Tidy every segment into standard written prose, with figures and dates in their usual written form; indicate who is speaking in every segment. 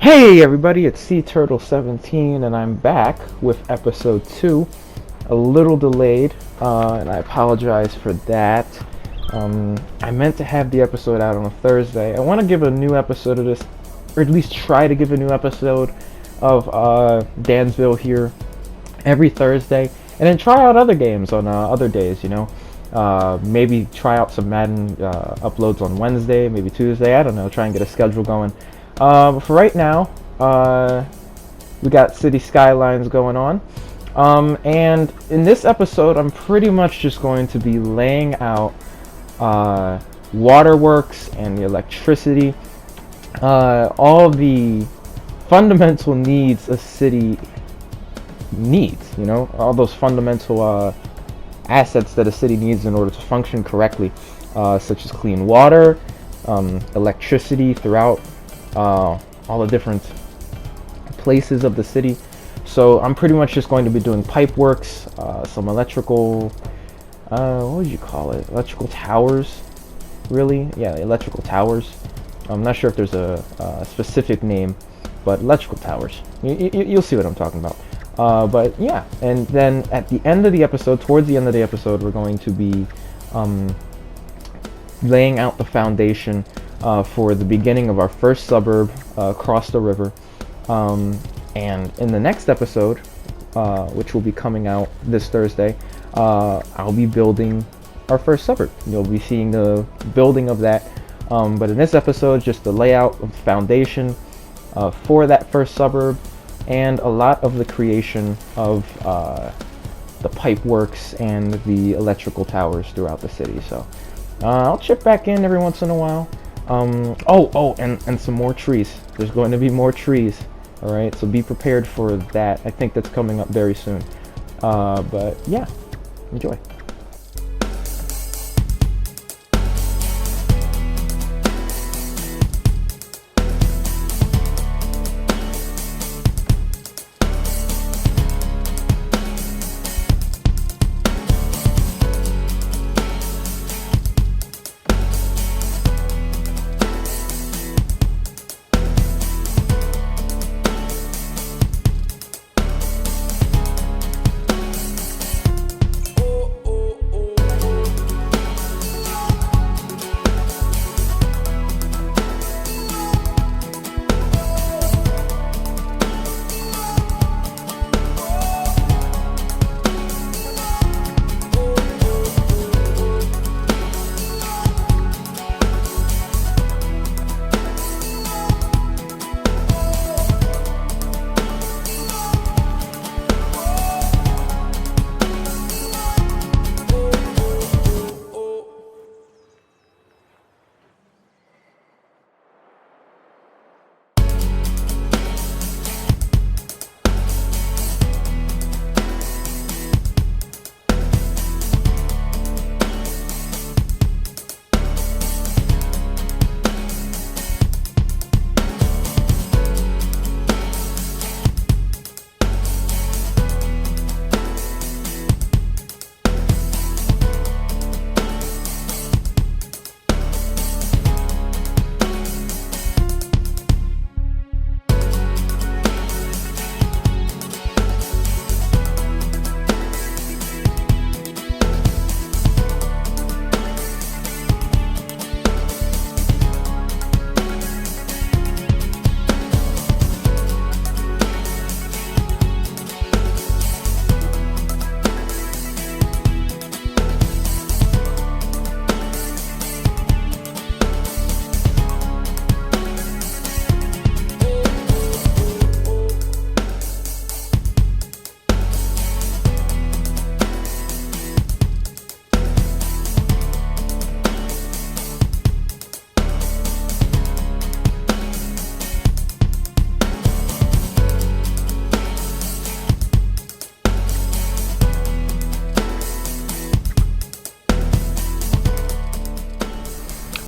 Speaker 1: Hey everybody, it's Sea Turtle 17 and I'm back with episode 2. A little delayed, and I apologize for that. I meant to have the episode out on a Thursday. I want to give a new episode of this, or at least try to give a new episode of Dansville here every Thursday, and then try out other games on other days, maybe try out some Madden uploads on Wednesday, maybe Tuesday, I don't know, try and get a schedule going. But for right now, we got City Skylines going on. And in this episode, I'm pretty much just going to be laying out waterworks and the electricity, all the fundamental needs a city needs, all those fundamental assets that a city needs in order to function correctly, such as clean water, electricity throughout all the different places of the city. So I'm pretty much just going to be doing pipe works, some electrical, what would you call it? Electrical towers, really? Yeah, electrical towers. I'm not sure if there's a specific name, but electrical towers. You'll see what I'm talking about. But yeah, and then at the end of the episode, towards the end of the episode, we're going to be laying out the foundation for the beginning of our first suburb across the river. And in the next episode, which will be coming out this Thursday, I'll be building our first suburb. You'll be seeing the building of that. But in this episode, just the layout of the foundation for that first suburb, and a lot of the creation of the pipe works and the electrical towers throughout the city. So I'll chip back in every once in a while. And some more trees. There's going to be more trees. Alright, so be prepared for that. I think that's coming up very soon. But yeah, enjoy.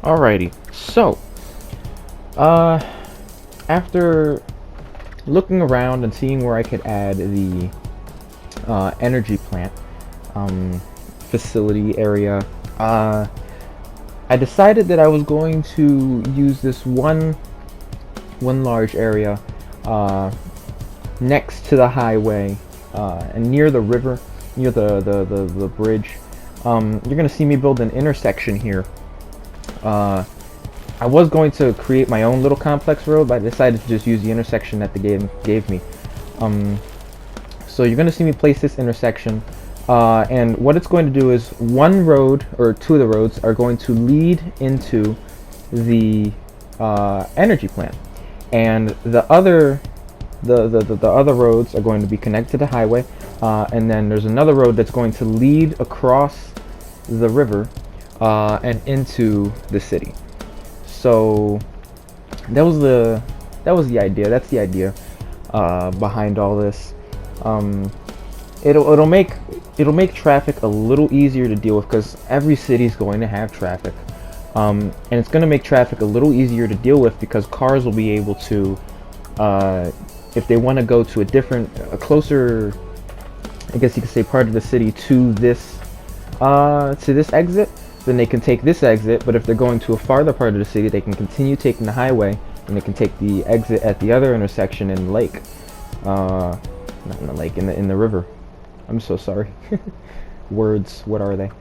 Speaker 1: Alrighty, so after looking around and seeing where I could add the energy plant facility area, I decided that I was going to use this one one large area next to the highway and near the river, near the bridge. You're gonna see me build an intersection here. I was going to create my own little complex road, but I decided to just use the intersection that the game gave me. So you're going to see me place this intersection, and what it's going to do is one road, or two of the roads, are going to lead into the energy plant, and the other roads are going to be connected to the highway, and then there's another road that's going to lead across the river and into the city. So that was the idea. That's the idea behind all this. It'll make traffic a little easier to deal with, because every city is going to have traffic, and it's going to make traffic a little easier to deal with because cars will be able to, if they want to go to a closer, I guess you could say, part of the city to this exit, then they can take this exit. But if they're going to a farther part of the city, they can continue taking the highway, and they can take the exit at the other intersection in the lake. Not in the lake, in the river. I'm so sorry. Words, what are they?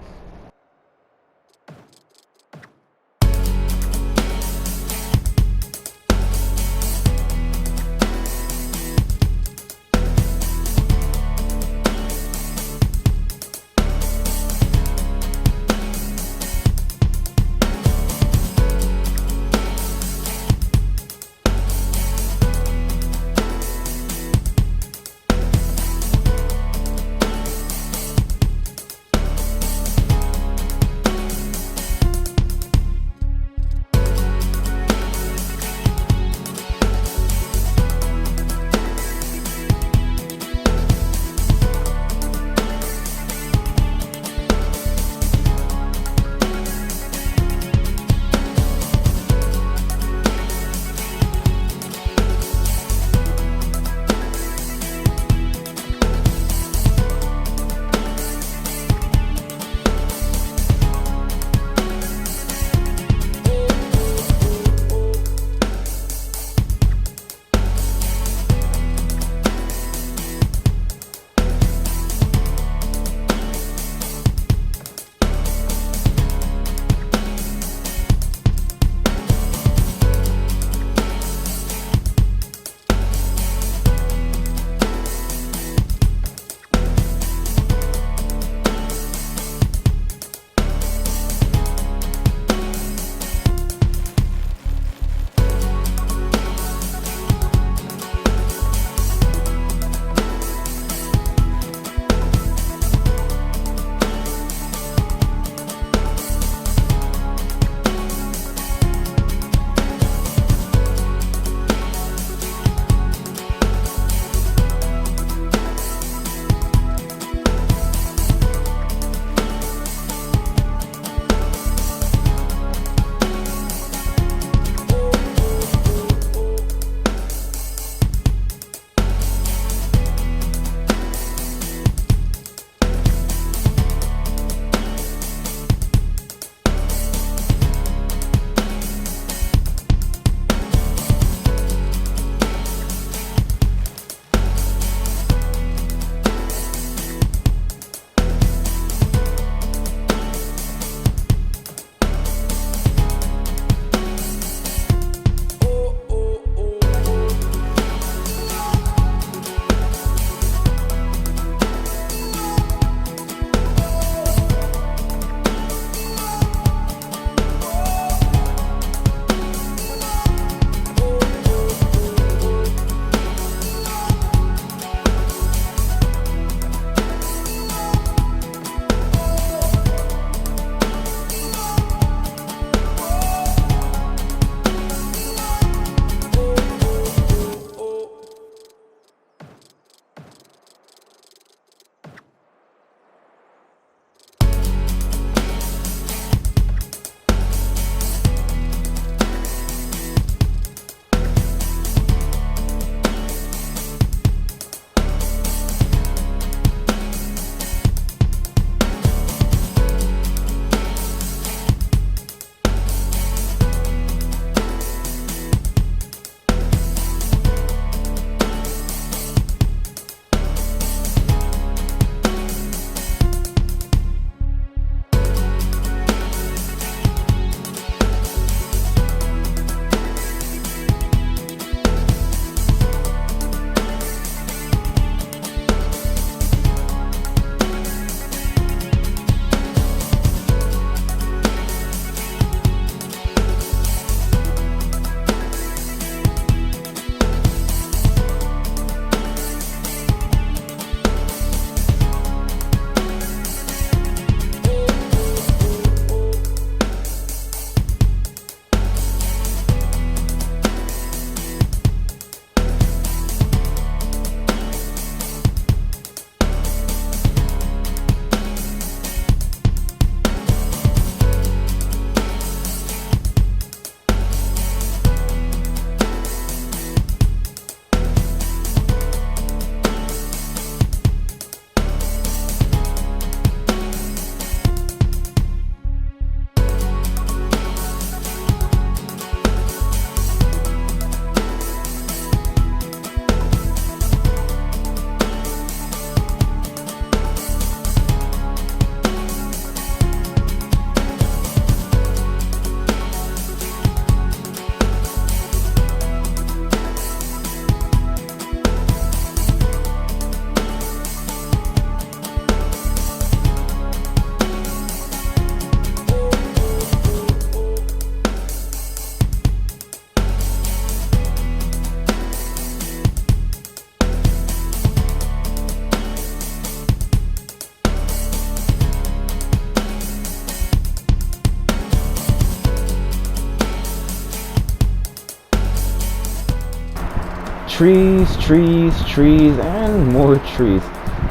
Speaker 1: trees, trees, trees, and more trees.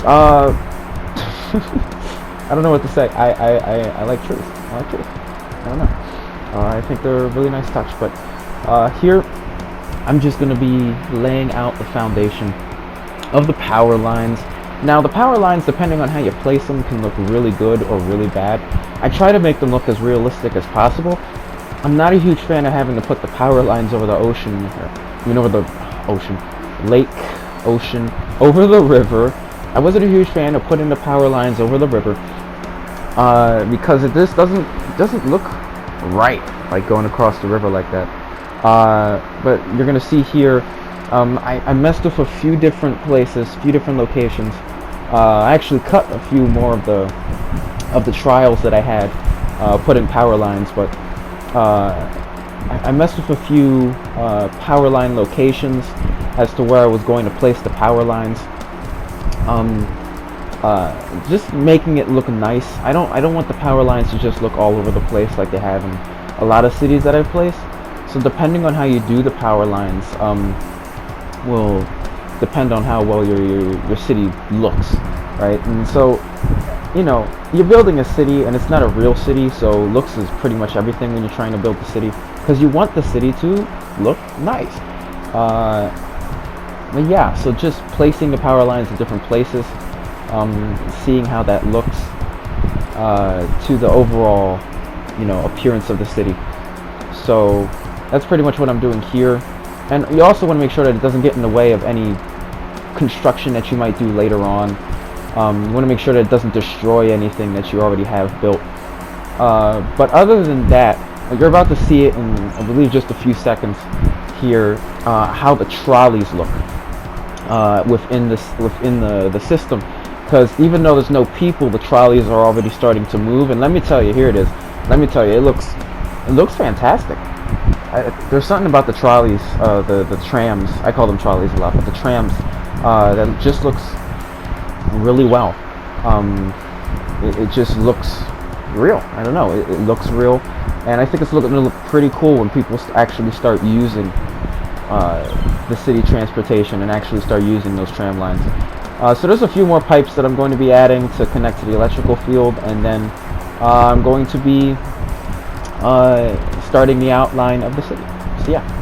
Speaker 1: I don't know what to say. I like trees. I like trees. I don't know. I think they're a really nice touch. But here, I'm just going to be laying out the foundation of the power lines. Now, the power lines, depending on how you place them, can look really good or really bad. I try to make them look as realistic as possible. I'm not a huge fan of having to put the power lines over the ocean, over the ocean, lake, ocean, over the river. I wasn't a huge fan of putting the power lines over the river because it just doesn't look right, like going across the river like that. But you're gonna see here, I messed with a few different places, few different locations. I actually cut a few more of the trials that I had putting power lines, but I messed with a few power line locations as to where I was going to place the power lines. Just making it look nice. I don't want the power lines to just look all over the place like they have in a lot of cities that I've placed. So depending on how you do the power lines, will depend on how well your city looks, right? And so, you're building a city, and it's not a real city, so looks is pretty much everything when you're trying to build the city, because you want the city to look nice. But yeah, so just placing the power lines in different places, seeing how that looks to the overall, appearance of the city. So that's pretty much what I'm doing here. And you also want to make sure that it doesn't get in the way of any construction that you might do later on. You want to make sure that it doesn't destroy anything that you already have built. But other than that, you're about to see it in, I believe, just a few seconds here, how the trolleys look within the system. Because even though there's no people, the trolleys are already starting to move. And let me tell you, here it is. Let me tell you, it looks fantastic. There's something about the trolleys, the trams. I call them trolleys a lot, but the trams that just looks really well. It just looks real. I don't know. It looks real, and I think it's going to look pretty cool when people actually start using the city transportation and actually start using those tram lines. So there's a few more pipes that I'm going to be adding to connect to the electrical field, and then I'm going to be starting the outline of the city. So yeah.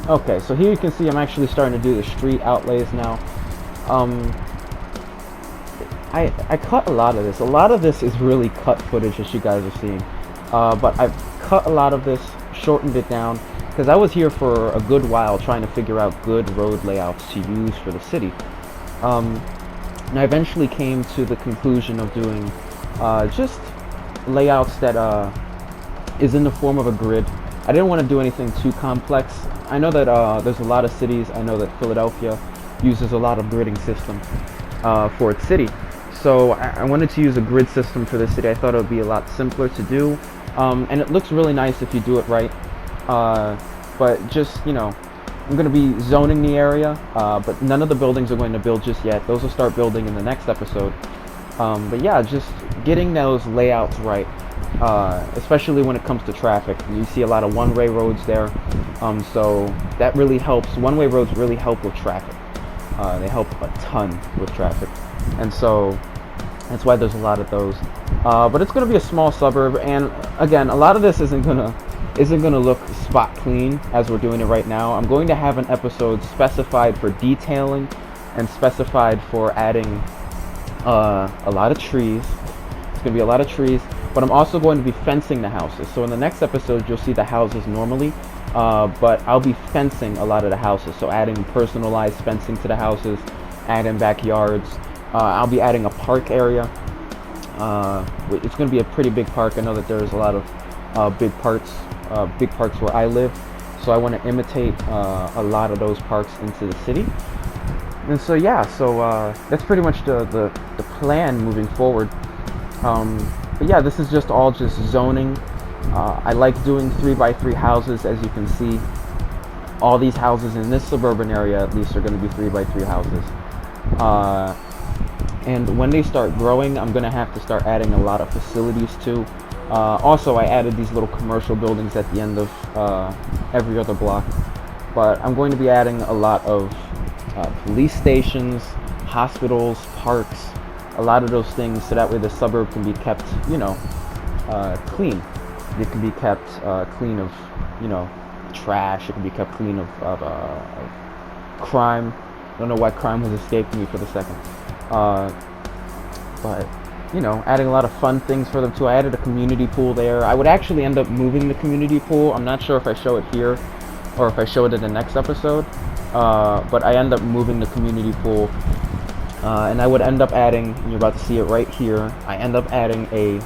Speaker 1: Okay, so here you can see I'm actually starting to do the street outlays now. I cut a lot of this. A lot of this is really cut footage, as you guys are seeing. But I've cut a lot of this, shortened it down, because I was here for a good while trying to figure out good road layouts to use for the city. And I eventually came to the conclusion of doing just layouts that is in the form of a grid. I didn't want to do anything too complex. I know that there's a lot of cities. I know that Philadelphia uses a lot of gridding system for its city. So I wanted to use a grid system for this city. I thought it would be a lot simpler to do. And it looks really nice if you do it right. But just, you know, I'm going to be zoning the area, but none of the buildings are going to build just yet. Those will start building in the next episode. But yeah, just getting those layouts right, especially when it comes to traffic. You see a lot of one-way roads there, so that really helps. One-way roads really help with traffic. They help a ton with traffic, and so that's why there's a lot of those. But it's going to be a small suburb, and again, a lot of this isn't gonna look spot clean as we're doing it right now. I'm going to have an episode specified for detailing and specified for adding a lot of trees. It's going to be a lot of trees, but I'm also going to be fencing the houses. So in the next episode, you'll see the houses normally, but I'll be fencing a lot of the houses. So adding personalized fencing to the houses, adding backyards. I'll be adding a park area. It's going to be a pretty big park. I know that there's a lot of big parks where I live, so I want to imitate a lot of those parks into the city. And so yeah, so that's pretty much the plan moving forward. But yeah, this is just all just zoning. I like doing 3x3 houses. As you can see, all these houses in this suburban area at least are going to be 3x3 houses. And when they start growing, I'm going to have to start adding a lot of facilities too. Also, I added these little commercial buildings at the end of every other block. But I'm going to be adding a lot of police stations, hospitals, parks, a lot of those things, so that way the suburb can be kept, you know, clean. It can be kept clean of, you know, trash. It can be kept clean of crime. I don't know why crime was escaping me for the second. But you know, adding a lot of fun things for them too. I added a community pool there. I would actually end up moving the community pool. I'm not sure if I show it here or if I show it in the next episode. But I end up moving the community pool, and I would end up adding, and you're about to see it right here, I end up adding a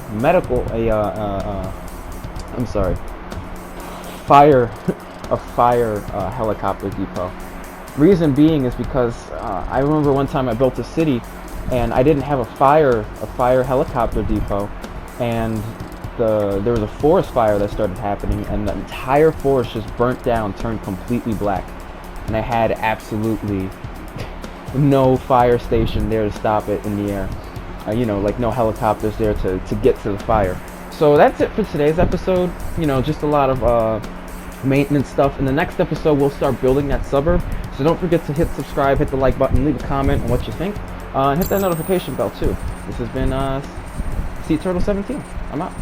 Speaker 1: fire helicopter depot. Reason being is because I remember one time I built a city and I didn't have a fire helicopter depot, and there was a forest fire that started happening, and the entire forest just burnt down, turned completely black, and I had absolutely no fire station there to stop it in the air. You know, like no helicopters there to get to the fire. So that's it for today's episode. You know, just a lot of maintenance stuff. In the next episode, we'll start building that suburb. So don't forget to hit subscribe, hit the like button, leave a comment on what you think. And hit that notification bell too. This has been Sea Turtle 17. I'm out.